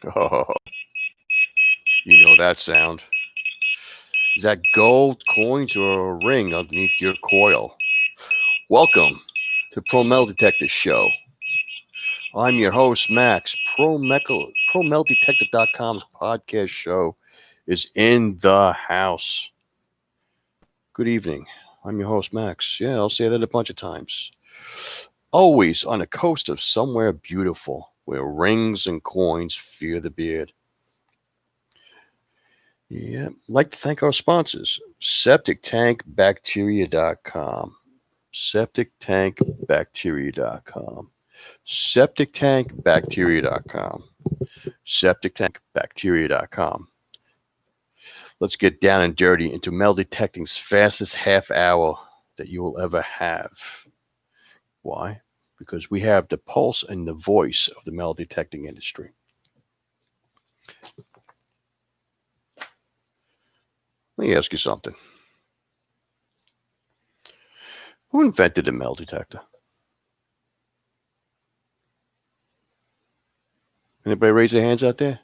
Oh, you know that sound. Is that gold coins or a ring underneath your coil? Welcome to ProMetalDetector Show. I'm your host, Max. ProMetalDetector.com's podcast show is in the house. Good evening. I'm your host, Max. Yeah, I'll say that a bunch of times. Always on the coast of somewhere beautiful where rings and coins fear the beard. Yeah, I'd like to thank our sponsors, SepticTankBacteria.com. SepticTankBacteria.com. SepticTankBacteria.com. SepticTankBacteria.com. Let's get down and dirty into metal detecting's fastest half hour that you will ever have. Why? Because we have the pulse and the voice of the metal detecting industry. Let me ask you something. Who invented the metal detector? Anybody raise their hands out there?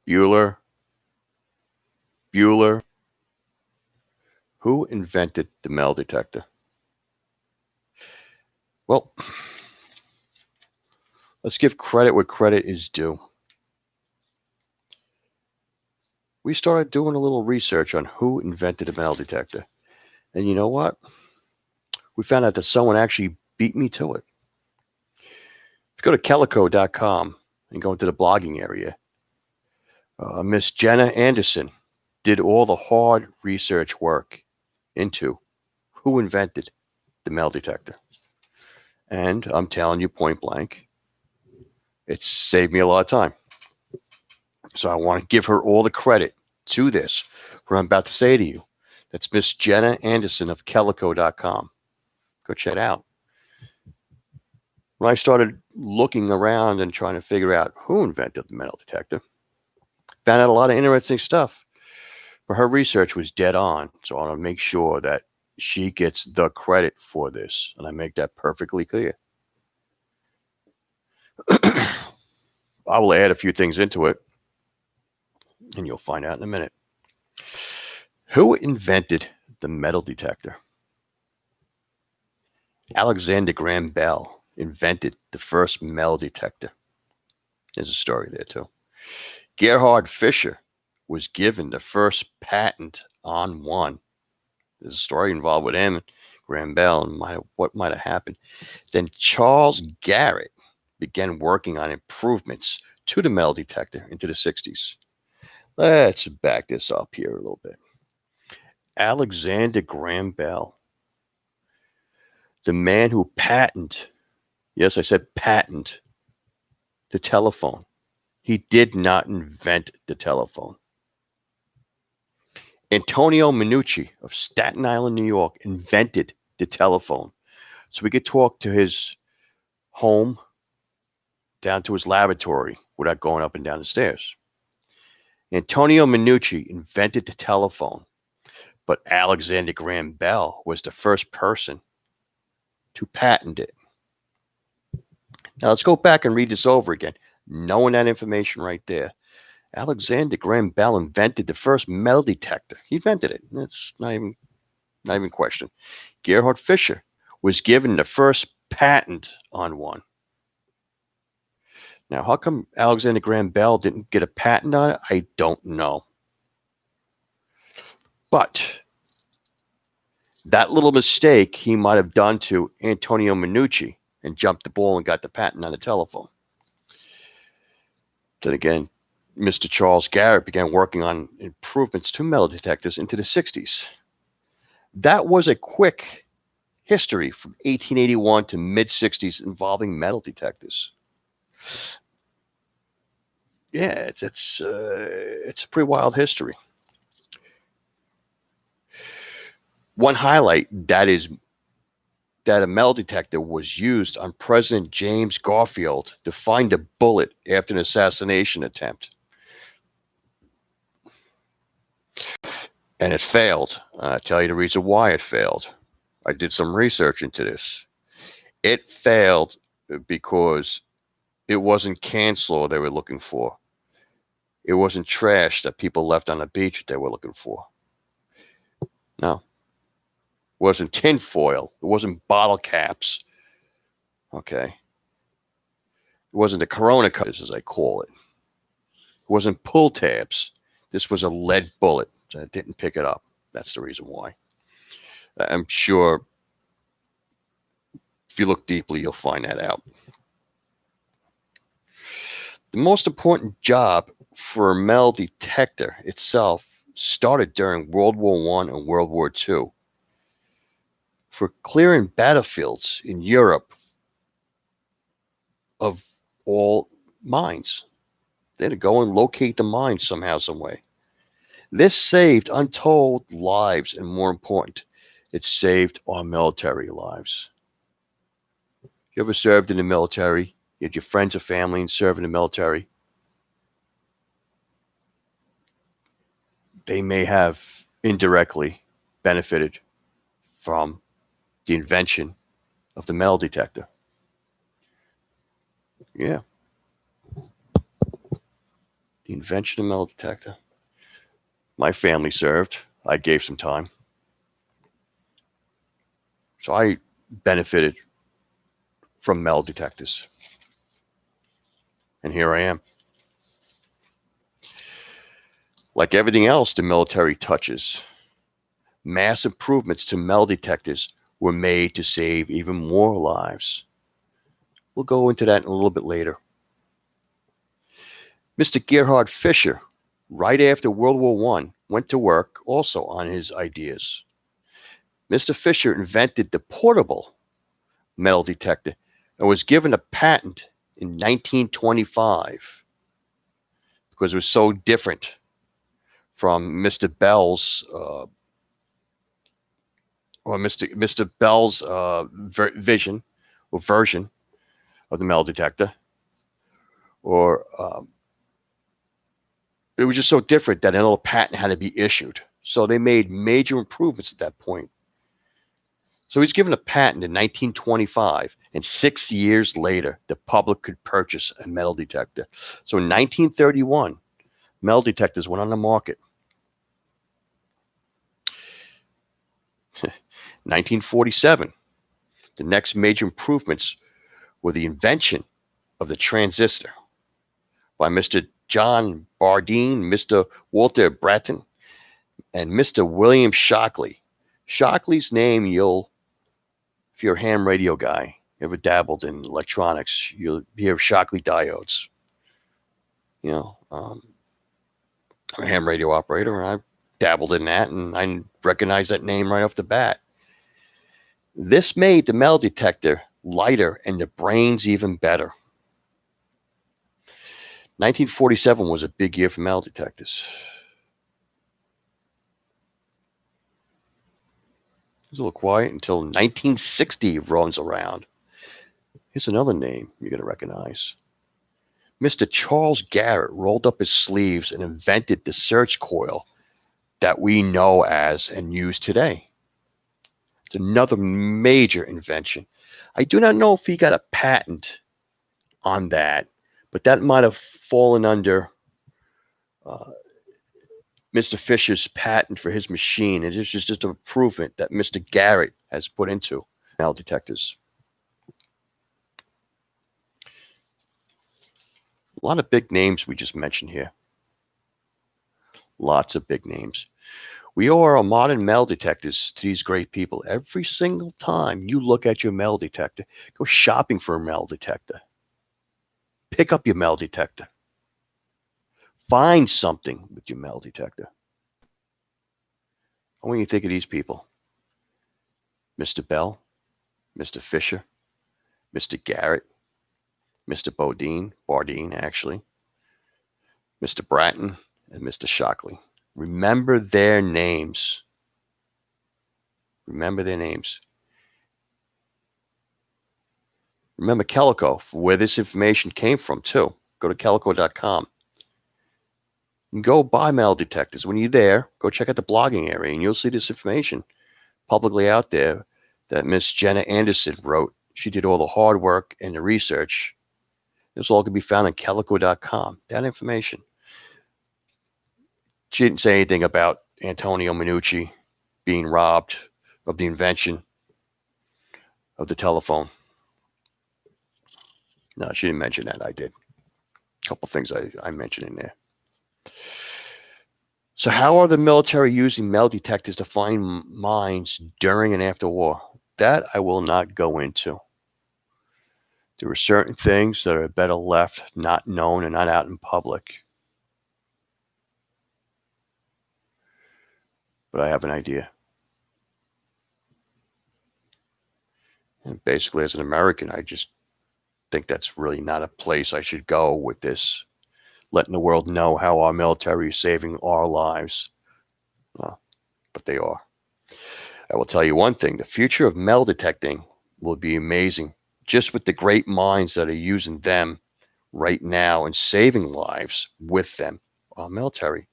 Bueller? Who invented the metal detector? Well, let's give credit where credit is due. We started doing a little research on who invented the metal detector. And you know what? We found out that someone actually beat me to it. If you go to Calico.com and go into the blogging area, Miss Jenna Anderson did all the hard research work into who invented the metal detector. And I'm telling you point blank, it's saved me a lot of time. So I want to give her all the credit to this, what I'm about to say to you. That's Miss Jenna Anderson of Calico.com. Go check it out. When I started looking around and trying to figure out who invented the metal detector, found out a lot of interesting stuff. But her research was dead on, so I want to make sure that she gets the credit for this, and I make that perfectly clear. I will add a few things into it, and you'll find out in a minute. Who invented the metal detector? Alexander Graham Bell invented the first metal detector. There's a story there, too. Gerhard Fischer was given the first patent on one. There's a story involved with him, Graham Bell, and what might have happened. Then Charles Garrett began working on improvements to the metal detector into the 60s. Let's back this up here a little bit. Alexander Graham Bell, the man who patented, yes, I said patent, the telephone. He did not invent the telephone. Antonio Minucci of Staten Island, New York, invented the telephone. So we could talk to his home down to his laboratory without going up and down the stairs. Antonio Minucci invented the telephone, but Alexander Graham Bell was the first person to patent it. Now let's go back and read this over again, knowing that information right there. Alexander Graham Bell invented the first metal detector. He invented it. That's not even question. Gerhard Fischer was given the first patent on one. Now, how come Alexander Graham Bell didn't get a patent on it? I don't know. But that little mistake he might have done to Antonio Minucci and jumped the ball and got the patent on the telephone. Then again, Mr. Charles Garrett began working on improvements to metal detectors into the 60s. That was a quick history from 1881 to mid-60s involving metal detectors. Yeah, it's a pretty wild history. One highlight that a metal detector was used on President James Garfield to find a bullet after an assassination attempt. And it failed. I'll tell you the reason why it failed. I did some research into this. It failed because It wasn't cancel they were looking for. It wasn't trash that people left on the beach they were looking for. No. It wasn't tin foil. It wasn't bottle caps. Okay. It wasn't the Corona cutters, as I call it. It wasn't pull tabs. This was a lead bullet. So I didn't pick it up. That's the reason why. I'm sure if you look deeply, you'll find that out. The most important job for a metal detector itself started during World War I and World War II. For clearing battlefields in Europe of all mines. They had to go and locate the mine somehow, some way. This saved untold lives, and more important, it saved our military lives. You ever served in the military? You had your friends or family and serve in the military? They may have indirectly benefited from the invention of the metal detector. Yeah, the invention of metal detector. My family served. I gave some time. So I benefited from metal detectors. And here I am. Like everything else the military touches, mass improvements to metal detectors were made to save even more lives. We'll go into that a little bit later. Mr. Gerhard Fischer, right after World War I, went to work also on his ideas. Mr. Fischer invented the portable metal detector and was given a patent in 1925 because it was so different from Mr. Bell's Mr. Bell's vision or version of the metal detector, or it was just so different that another patent had to be issued. So they made major improvements at that point. So he's given a patent in 1925, and 6 years later, the public could purchase a metal detector. So in 1931, metal detectors went on the market. 1947, the next major improvements were the invention of the transistor by Mr. John Bardeen, Mr. Walter Bratton, and Mr. William Shockley. Shockley's name, if you're a ham radio guy, ever dabbled in electronics, you'll hear Shockley diodes. I'm a ham radio operator, and I dabbled in that, and I recognize that name right off the bat. This made the metal detector lighter and the brains even better. 1947 was a big year for metal detectors. It was a little quiet until 1960 runs around. Here's another name you're going to recognize. Mr. Charles Garrett rolled up his sleeves and invented the search coil that we know as and use today. It's another major invention. I do not know if he got a patent on that, but that might have fallen under Mr. Fisher's patent for his machine. It is just an improvement that Mr. Garrett has put into metal detectors. A lot of big names we just mentioned here. Lots of big names. We owe our modern metal detectors to these great people. Every single time you look at your metal detector, go shopping for a metal detector. Pick up your metal detector. Find something with your metal detector. I want you to think of these people. Mr. Bell, Mr. Fisher, Mr. Garrett, Mr. Bardeen actually, Mr. Bratton, and Mr. Shockley. Remember their names. Remember their names. Remember Calico, where this information came from, too. Go to Calico.com. And go buy metal detectors. When you're there, go check out the blogging area, and you'll see this information publicly out there that Miss Jenna Anderson wrote. She did all the hard work and the research This all can be found on Calico.com. That information. She didn't say anything about Antonio Minucci being robbed of the invention of the telephone. No, she didn't mention that. I did. A couple things I mentioned in there. So how are the military using metal detectors to find mines during and after war? That I will not go into. There are certain things that are better left not known and not out in public. But I have an idea. And basically, as an American, I just think that's really not a place I should go with this, letting the world know how our military is saving our lives. Well, but they are. I will tell you one thing, the future of metal detecting will be amazing, just with the great minds that are using them right now and saving lives with them, our military.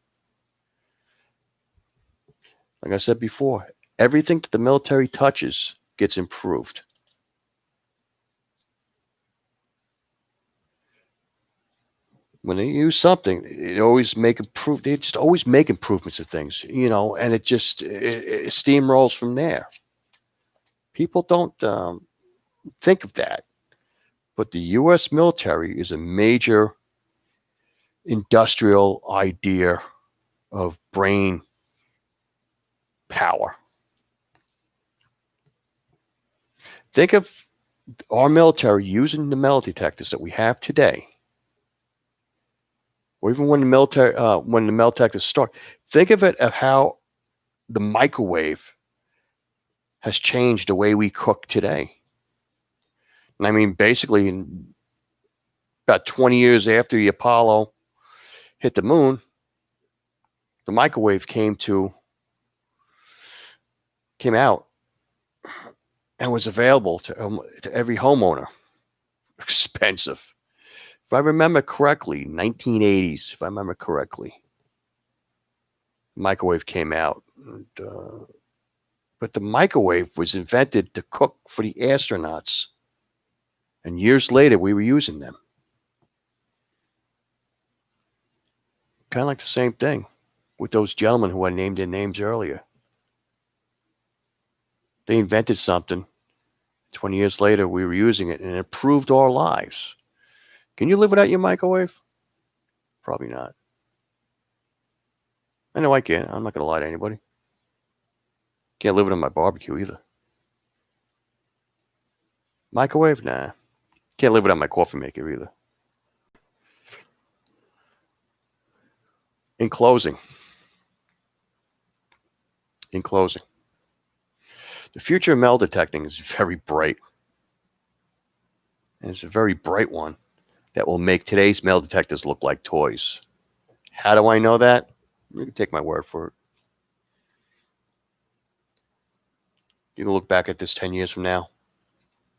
Like I said before, everything that the military touches gets improved. When they use something, they just always make improvements to things, and it steamrolls from there. People don't think of that, but the U.S. military is a major industrial idea of brain power. Think of our military using the metal detectors that we have today, or even when the metal detectors start. Think of it of how the microwave has changed the way we cook today. And I mean, basically, in about 20 years after the Apollo hit the moon, the microwave came out and was available to every homeowner. Expensive. If I remember correctly, 1980s, if I remember correctly, microwave came out. But the microwave was invented to cook for the astronauts. And years later, we were using them. Kind of like the same thing with those gentlemen who I named their names earlier. They invented something. 20 years later, we were using it, and it improved our lives. Can you live without your microwave? Probably not. I know I can't. I'm not going to lie to anybody. Can't live without my barbecue either. Microwave? Nah. Can't live without my coffee maker either. In closing, the future of metal detecting is very bright. And it's a very bright one that will make today's metal detectors look like toys. How do I know that? You can take my word for it. You can look back at this 10 years from now,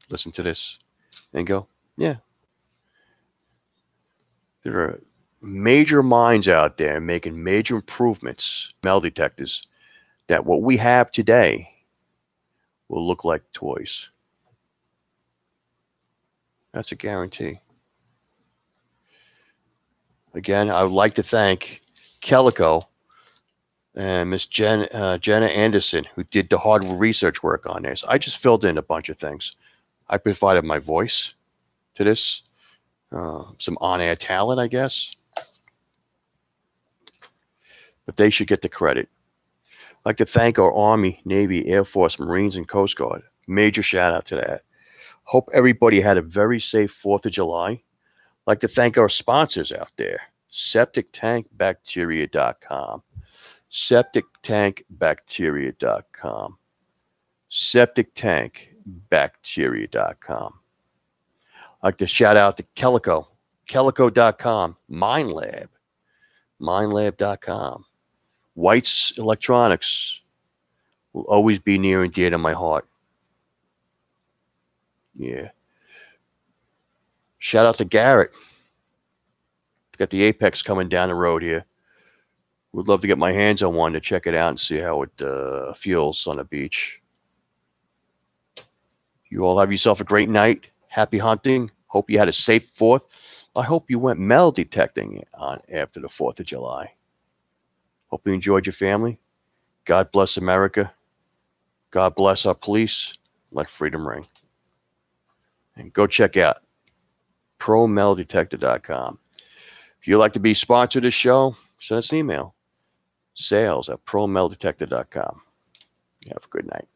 listen to this, and go, yeah. There are major minds out there making major improvements, metal detectors, that what we have today will look like toys. That's a guarantee. Again, I would like to thank Calico and Miss Jenna Anderson, who did the hard research work on this. I just filled in a bunch of things. I provided my voice to this, some on-air talent, I guess. But they should get the credit. I'd like to thank our Army, Navy, Air Force, Marines, and Coast Guard. Major shout out to that. Hope everybody had a very safe 4th of July. I'd like to thank our sponsors out there, SepticTankBacteria.com. SepticTankBacteria.com. SepticTankBacteria.com. I'd like to shout out to Calico, Calico.com, MindLab, MindLab.com. White's Electronics will always be near and dear to my heart. Yeah. Shout out to Garrett. Got the Apex coming down the road here. Would love to get my hands on one to check it out and see how it feels on the beach. You all have yourself a great night. Happy hunting. Hope you had a safe 4th. I hope you went metal detecting on after the 4th of July. Hope you enjoyed your family. God bless America. God bless our police. Let freedom ring. And go check out ProMetalDetector.com. If you'd like to be sponsored this show, send us an email. Sales@ProMetalDetector.com. Have a good night.